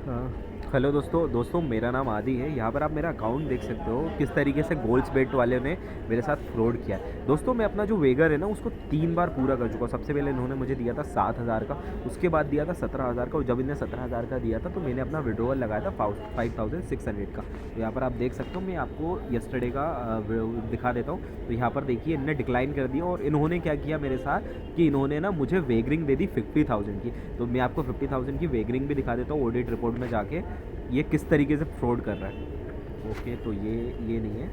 हाँ, हेलो दोस्तों मेरा नाम आदि है। यहाँ पर आप मेरा अकाउंट देख सकते हो किस तरीके से गोल्ड्स बेट वाले ने मेरे साथ फ्रॉड किया है। दोस्तों मैं अपना जो वेगर है ना उसको 3 बार पूरा कर चुका हूँ। सबसे पहले इन्होंने मुझे दिया था 7,000 का, उसके बाद दिया था 17,000 का, और जब इन्हें 17,000 का दिया था तो मैंने अपना विड्रॉवल लगाया था 5,600 का। तो यहाँ पर आप देख सकते हो, मैं आपको यस्टरडे का दिखा देता हूँ। तो यहाँ पर देखिए इन्होंने डिक्लाइन कर दिया, और इन्होंने क्या किया मेरे साथ कि इन्होंने ना मुझे वेगरिंग दे दी 50,000 की। तो मैं आपको 50,000 की वेगरिंग भी दिखा देता हूँ ऑडिट रिपोर्ट में जाके ये किस तरीके से फ्रॉड कर रहा है। ओके, तो ये नहीं है।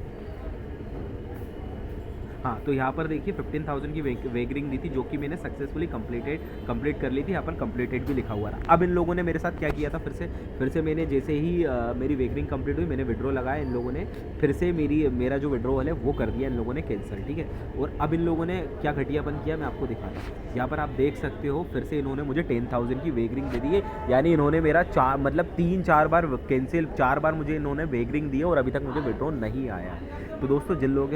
हाँ, तो यहाँ पर देखिए 15,000 की वेगरिंग दी थी, जो कि मैंने सक्सेसफुली कंप्लीट कर ली थी। यहाँ पर कंप्लीटेड भी लिखा हुआ था। अब इन लोगों ने मेरे साथ क्या किया था, फिर से मैंने जैसे ही मेरी वेगरिंग कंप्लीट हुई, मैंने विड्रॉ लगाया, इन लोगों ने फिर से मेरा जो विड्रॉवल है वो कर दिया इन लोगों ने कैंसिल। ठीक है, और अब इन लोगों ने क्या घटियापन किया मैं आपको दिखाता हूँ। यहाँ पर आप देख सकते हो, फिर से इन्होंने मुझे 10,000 की वेगरिंग दे दी है। यानी इन्होंने मेरा मतलब 3-4 बार कैंसिल, 4 बार मुझे इन्होंने वेगरिंग दी है, और अभी तक मुझे विड्रॉ नहीं आया है। तो दोस्तों जिन लोगों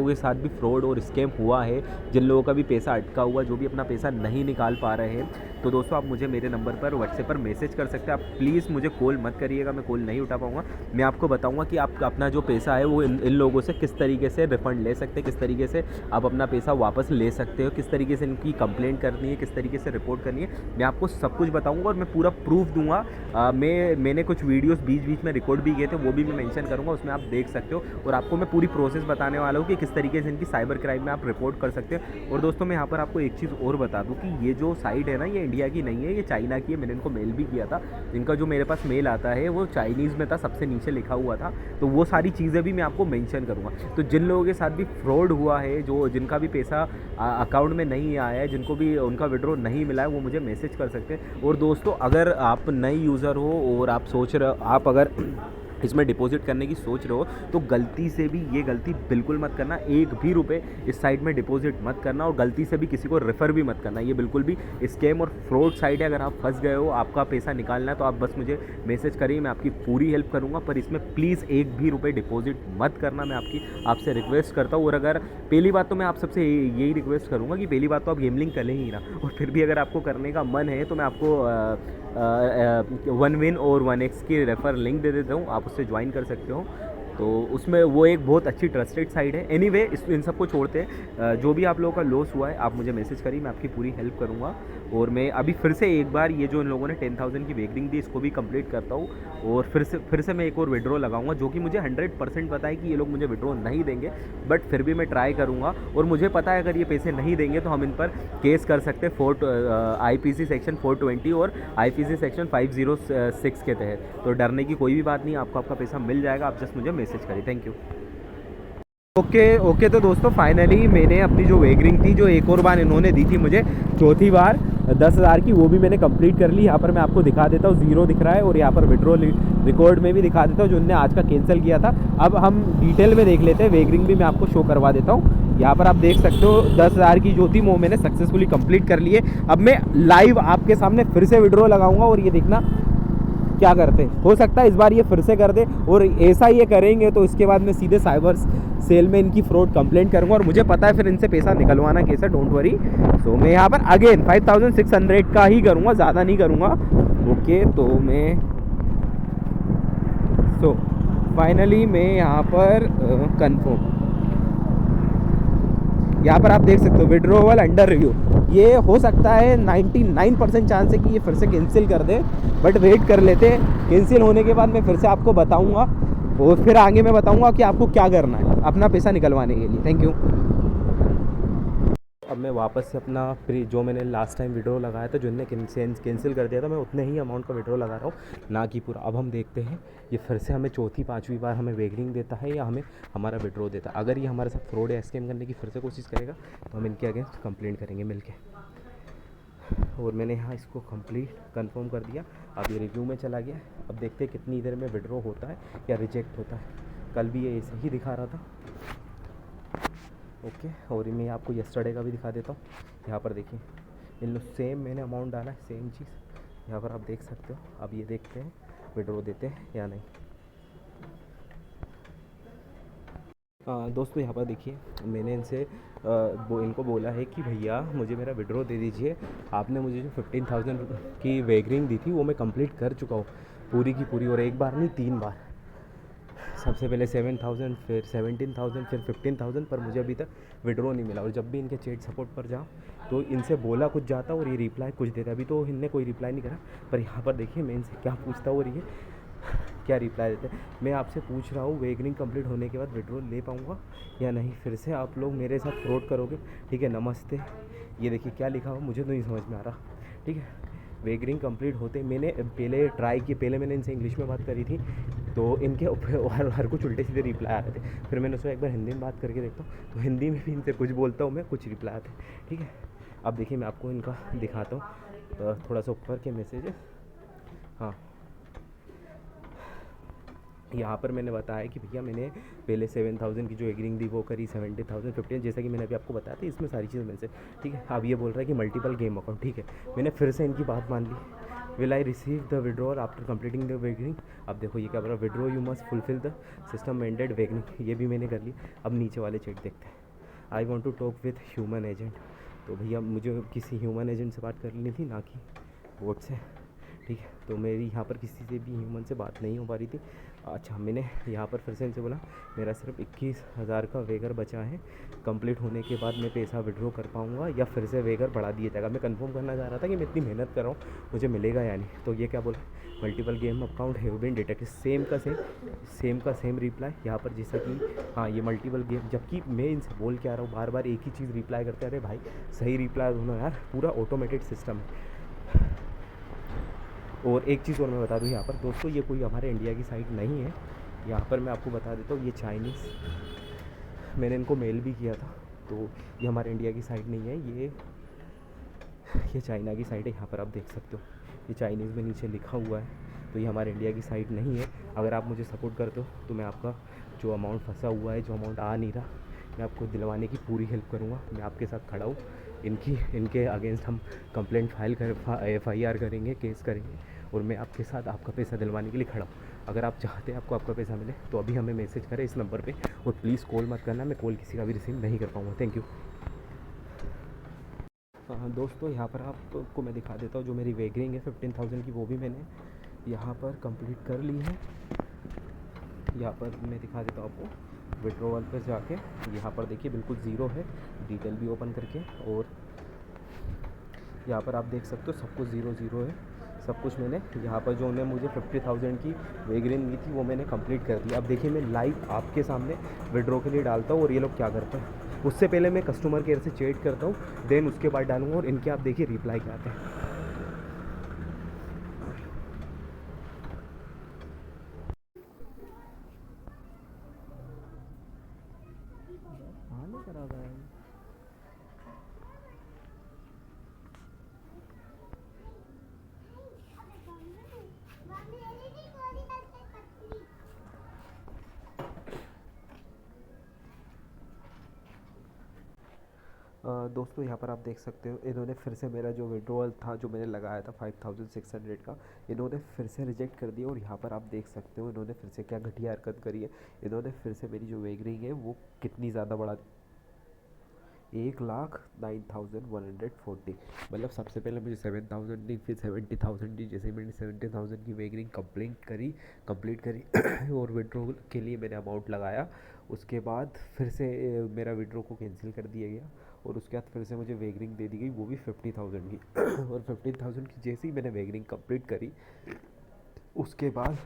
के साथ भी फ्रॉड और स्कैम हुआ है, जिन लोगों का भी पैसा अटका हुआ, जो भी अपना पैसा नहीं निकाल पा रहे हैं, तो दोस्तों आप मुझे मेरे नंबर पर व्हाट्सएप पर मैसेज कर सकते हैं। आप प्लीज़ मुझे कॉल मत करिएगा, मैं कॉल नहीं उठा पाऊँगा। मैं आपको बताऊँगा कि आप अपना जो पैसा है वो इन लोगों से किस तरीके से रिफ़ंड ले सकते हैं, किस तरीके से आप अपना पैसा वापस ले सकते हो, किस तरीके से इनकी कंप्लेंट करनी है, किस तरीके से रिपोर्ट करनी है। मैं आपको सब कुछ बताऊँगा, और मैं पूरा प्रूफ दूँगा। मैंने कुछ वीडियोज़ बीच बीच में रिकॉर्ड भी किए थे, वो भी मैं मेंशन करूँगा, उसमें आप देख सकते हो। और आपको मैं पूरी प्रोसेस बताने वाला हूँ कि किस तरीके से इनकी साइबर क्राइम में आप रिपोर्ट कर सकते हो। और दोस्तों मैं यहाँ पर आपको एक चीज़ और बता दूँ कि ये जो साइट है ना, ये इंडिया की नहीं है, ये चाइना की है। मैंने इनको मेल भी किया था। इनका जो मेरे पास मेल आता है वो चाइनीज़ में था, सबसे नीचे लिखा हुआ था। तो वो सारी चीज़ें भी मैं आपको मेंशन करूँगा। तो जिन लोगों के साथ भी फ्रॉड हुआ है, जिनका भी पैसा अकाउंट में नहीं आया है, जिनको भी उनका विड्रॉ नहीं मिला है, वो मुझे मैसेज कर सकते हैं। और दोस्तों अगर आप नए यूज़र हो और आप सोच रहे हो, आप अगर इसमें डिपॉजिट करने की सोच रहे हो, तो गलती से भी ये गलती बिल्कुल मत करना। एक भी रुपए इस साइट में डिपॉजिट मत करना, और गलती से भी किसी को रेफ़र भी मत करना। ये बिल्कुल भी स्कैम और फ्रॉड साइट है। अगर आप फंस गए हो, आपका पैसा निकालना है, तो आप बस मुझे मैसेज करिए, मैं आपकी पूरी हेल्प करूँगा। पर इसमें प्लीज़ एक भी रुपये डिपॉजिट मत करना, मैं आपसे रिक्वेस्ट करता हूँ। और अगर पहली बात तो मैं आप सबसे यही रिक्वेस्ट करूँगा कि पहली बात तो आप गेमलिंग करें ही ना, और फिर भी अगर आपको करने का मन है तो मैं आपको 1 विन और 1x की रेफ़र लिंक दे देता हूँ, आप उससे ज्वाइन कर सकते हो। तो उसमें वो एक बहुत अच्छी ट्रस्टेड साइट है। एनीवे इन सबको छोड़ते हैं, जो भी आप लोगों का लॉस हुआ है आप मुझे मैसेज करिए, मैं आपकी पूरी हेल्प करूँगा। और मैं अभी फिर से एक बार ये जो इन लोगों ने 10,000 की वेगरिंग दी, इसको भी कंप्लीट करता हूँ, और फिर से मैं एक और विड्रॉ लगाऊंगा, जो कि मुझे 100% पता है कि ये लोग मुझे विड्रॉ नहीं देंगे। बट फिर भी मैं ट्राई करूँगा, और मुझे पता है अगर ये पैसे नहीं देंगे तो हम इन पर केस कर सकते हैं IPC सेक्शन 420 और IPC सेक्शन 506 के तहत। तो डरने की कोई भी बात नहीं, आपको आपका पैसा मिल जाएगा। आप जस्ट मुझे मैसेज करिए। Thank you. ओके ओके, तो दोस्तों फाइनली मैंने अपनी जो वेगरिंग थी, जो एक और बार इन्होंने दी थी मुझे, चौथी बार 10,000 की, वो भी मैंने कंप्लीट कर ली। यहाँ पर मैं आपको दिखा देता हूँ, ज़ीरो दिख रहा है, और यहाँ पर विड्रॉ रिकॉर्ड में भी दिखा देता हूँ जो उन्होंने आज का कैंसिल किया था। अब हम डिटेल में देख लेते हैं, वेगरिंग भी मैं आपको शो करवा देता हूँ। यहाँ पर आप देख सकते हो 10,000 की जो थी वो मैंने सक्सेसफुली कंप्लीट कर ली है। अब मैं लाइव आपके सामने फिर से विड्रॉ लगाऊंगा, और ये देखना क्या करते, हो सकता है इस बार ये फिर से कर दे। और ऐसा ये करेंगे तो इसके बाद मैं सीधे साइबर सेल में इनकी फ्रॉड कंप्लेंट करूंगा, और मुझे पता है फिर इनसे पैसा निकलवाना कैसे, डोंट वरी। सो मैं यहाँ पर अगेन 5,600 का ही करूँगा, ज़्यादा नहीं करूँगा। ओके, तो मैं फाइनली मैं यहाँ पर कंफर्म, यहाँ पर आप देख सकते हो विड्रॉवल अंडर रिव्यू। ये हो सकता है 99% चांस है कि ये फिर से कैंसिल कर दे, बट वेट कर लेते हैं। कैंसिल होने के बाद मैं फिर से आपको बताऊंगा, और फिर आगे मैं बताऊंगा कि आपको क्या करना है अपना पैसा निकलवाने के लिए। Thank you. अब मैं वापस से अपना जो मैंने लास्ट टाइम विड्रॉ लगाया था, जो इन्होंने कैंसिल कर दिया था, मैं उतने ही अमाउंट का विड्रॉ लगा रहा हूँ, ना कि पूरा। अब हम देखते हैं ये फिर से हमें चौथी पांचवी बार हमें वेगरिंग देता है या हमें हमारा विड्रॉ देता है। अगर ये हमारे साथ फ्रॉड या स्कैम करने की फिर से कोशिश करेगा तो हम इनके अगेंस्ट कंप्लेंट करेंगे मिलके। और मैंने यहाँ इसको कंप्लीट कंफर्म कर दिया। अब ये रिव्यू में चला गया। अब देखते हैं कितनी देर में विड्रॉ होता है या रिजेक्ट होता है। कल भी ये ऐसे ही दिखा रहा था। ओके, और मैं आपको यस्टरडे का भी दिखा देता हूँ। यहाँ पर देखिए, इन लोग सेम मैंने अमाउंट डाला है, सेम चीज़ यहाँ पर आप देख सकते हो। अब ये देखते हैं विड्रॉ देते हैं या नहीं। दोस्तों यहाँ पर देखिए, मैंने इनसे वो इनको बोला है कि भैया मुझे मेरा विड्रॉ दे दीजिए। आपने मुझे जो 15,000 की वेगरिंग दी थी वो मैं कंप्लीट कर चुका हूँ पूरी की पूरी, और एक बार नहीं 3 बार। सबसे पहले 7,000, फिर 17,000, फिर 15,000, पर मुझे अभी तक विड्रॉ नहीं मिला। और जब भी इनके चैट सपोर्ट पर जाओ तो इनसे बोला कुछ जाता और ये रिप्लाई कुछ देता। अभी तो इनने कोई रिप्लाई नहीं करा, पर यहाँ पर देखिए मैं इनसे क्या पूछता हूँ और ये क्या रिप्लाई देते हैं। मैं आपसे पूछ रहा हूँ वेगरिंग कंप्लीट होने के बाद विड्रॉ ले पाऊँगा या नहीं, फिर से आप लोग मेरे साथ फ्रॉड करोगे। ठीक है, नमस्ते। ये देखिए क्या लिखा हुआ, मुझे तो नहीं समझ में आ रहा। ठीक है, वेगरिंग कंप्लीट होते मैंने पहले ट्राई की, पहले मैंने इनसे इंग्लिश में बात करी थी तो इनके हर कुछ उल्टे सीधे रिप्लाई आ रहे थे। फिर मैंने उसको एक बार हिंदी में बात करके देखता हूँ, तो हिंदी में भी इनसे कुछ बोलता हूँ मैं, कुछ रिप्लाई आते हैं। ठीक है, अब देखिए मैं आपको इनका दिखाता हूँ थोड़ा सा ऊपर के मैसेज। हाँ, यहाँ पर मैंने बताया कि भैया मैंने पहले 7,000 की जो एग्रिंग दी वो करी, 70,000, 15, जैसा कि मैंने अभी आपको बताया था, इसमें सारी चीज़ें मेरे से। ठीक है, अब ये बोल रहा है कि मल्टीपल गेम अकाउंट। ठीक है, मैंने फिर से इनकी बात मान ली। Will I receive the withdrawal after completing the wagering. अब देखो ये क्या बोल रहा है, withdraw you must fulfil the system mandated wagering, ये भी मैंने कर ली। अब नीचे वाले चेक देखते हैं। I want to talk with human agent. तो भैया मुझे किसी ह्यूमन एजेंट से बात करनी थी, ना कि बोट से। ठीक है, तो मेरी यहाँ पर किसी से भी ह्यूमन से बात नहीं हो पा रही थी। अच्छा, मैंने यहाँ पर फिर से इनसे बोला मेरा सिर्फ 21,000 का वेगर बचा है, कंप्लीट होने के बाद मैं पैसा विड्रॉ कर पाऊँगा या फिर से वेगर बढ़ा दिया जाएगा। मैं कंफर्म करना चाह रहा था कि मैं इतनी मेहनत कर रहा हूँ मुझे मिलेगा या नहीं। तो ये क्या बोला, multiple game account have been detected. Same का सेम रिप्लाई यहाँ पर, जैसा कि हाँ ये मल्टीपल गेम, जबकि मैं इनसे बोल के आ रहा हूँ बार बार एक ही चीज़ रिप्लाई करते। अरे भाई सही रिप्लाई दोनों यार, पूरा ऑटोमेटेड सिस्टम है। और एक चीज़ और मैं बता दूँ यहाँ पर दोस्तों, ये कोई हमारे इंडिया की साइट नहीं है। यहाँ पर मैं आपको बता देता हूँ, ये चाइनीज़, मैंने इनको मेल भी किया था, तो ये हमारे इंडिया की साइट नहीं है, ये चाइना की साइट है। यहाँ पर आप देख सकते हो ये चाइनीज़ में नीचे लिखा हुआ है, तो ये हमारे इंडिया की साइट नहीं है। अगर आप मुझे सपोर्ट करते हो तो मैं आपका जो अमाउंट फंसा हुआ है, जो अमाउंट आ नहीं रहा, मैं आपको दिलवाने की पूरी हेल्प करूँगा। मैं आपके साथ खड़ा हूँ। इनके अगेंस्ट हम कंप्लेंट फाइल कर FIR करेंगे, केस करेंगे, और मैं आपके साथ आपका पैसा दिलवाने के लिए खड़ा हूँ। अगर आप चाहते हैं आपको आपका पैसा मिले तो अभी हमें मैसेज करें इस नंबर पे, और प्लीज़ कॉल मत करना, मैं कॉल किसी का भी रिसीव नहीं कर पाऊँगा। Thank you. दोस्तों यहाँ पर आपको मैं दिखा देता हूँ, जो मेरी वेगरिंग है 15,000 की, वो भी मैंने यहाँ पर कंप्लीट कर ली है। यहाँ पर मैं दिखा देता हूँ आपको, विड्रॉवल पर जाके यहाँ पर देखिए बिल्कुल ज़ीरो है, डिटेल भी ओपन करके, और यहाँ पर आप देख सकते हो सब कुछ ज़ीरो ज़ीरो है। सब कुछ मैंने यहाँ पर जो उन्हें मुझे 50,000 की वेगरिंग दी थी वो मैंने कंप्लीट कर दी। अब देखिए मैं लाइव आपके सामने विड्रॉ के लिए डालता हूँ और ये लोग क्या करते हैं। उससे पहले मैं कस्टमर केयर से चैट करता हूँ, देन उसके बाद डालूँगा, और इनके आप देखिए रिप्लाई क्या आते हैं। हाँ नहीं करा हुआ है। दोस्तों यहाँ पर आप देख सकते हो, इन्होंने फिर से मेरा जो विड्रॉल था जो मैंने लगाया था 5,600 का, इन्होंने फिर से रिजेक्ट कर दिया। और यहाँ पर आप देख सकते हो इन्होंने फिर से क्या घटिया हरकत करी है। इन्होंने फिर से मेरी जो वेगरिंग है वो कितनी ज़्यादा बढ़ा, 1,09,140। मतलब सबसे पहले मुझे 7,000 दी, फिर 70,000 दी। जैसे मैंने 70,000 की वेगरिंग कंप्लीट करी और विड्रॉ के लिए मैंने अमाउंट लगाया, उसके बाद फिर से मेरा विड्रॉ को कैंसिल कर दिया गया, और उसके बाद फिर से मुझे वेगरिंग दे दी गई, वो भी 50,000 की। और 15,000 की जैसे ही मैंने वेगरिंग कंप्लीट करी, उसके बाद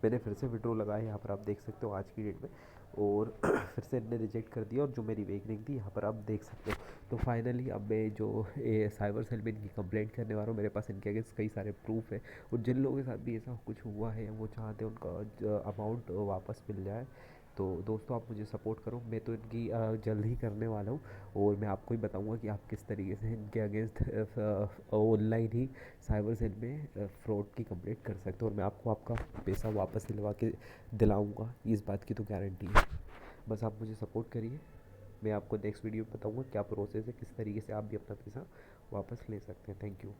मैंने फिर से विड्रॉ लगाया, यहाँ पर आप देख सकते हो आज की डेट में, और फिर से इनने रिजेक्ट कर दिया। और जो मेरी वेगरिंग थी यहाँ पर आप देख सकते हो। तो फाइनली अब मैं जो साइबर सेल में इनकी कंप्लेंट करने वाला हूँ, मेरे पास इनके अगेंस्ट कई सारे प्रूफ है, और जिन लोगों के साथ भी ऐसा कुछ हुआ है वो चाहते हैं उनका अमाउंट वापस मिल जाए। तो दोस्तों आप मुझे सपोर्ट करो, मैं तो इनकी जल्द ही करने वाला हूँ, और मैं आपको ही बताऊँगा कि आप किस तरीके से इनके अगेंस्ट ऑनलाइन ही साइबर सेल में फ्रॉड की कंप्लेंट कर सकते हो, और मैं आपको आपका पैसा वापस दिलाऊंगा, इस बात की तो गारंटी है। बस आप मुझे सपोर्ट करिए, मैं आपको नेक्स्ट वीडियो में बताऊंगा क्या प्रोसेस है, किस तरीके से आप भी अपना पैसा वापस ले सकते हैं। Thank you.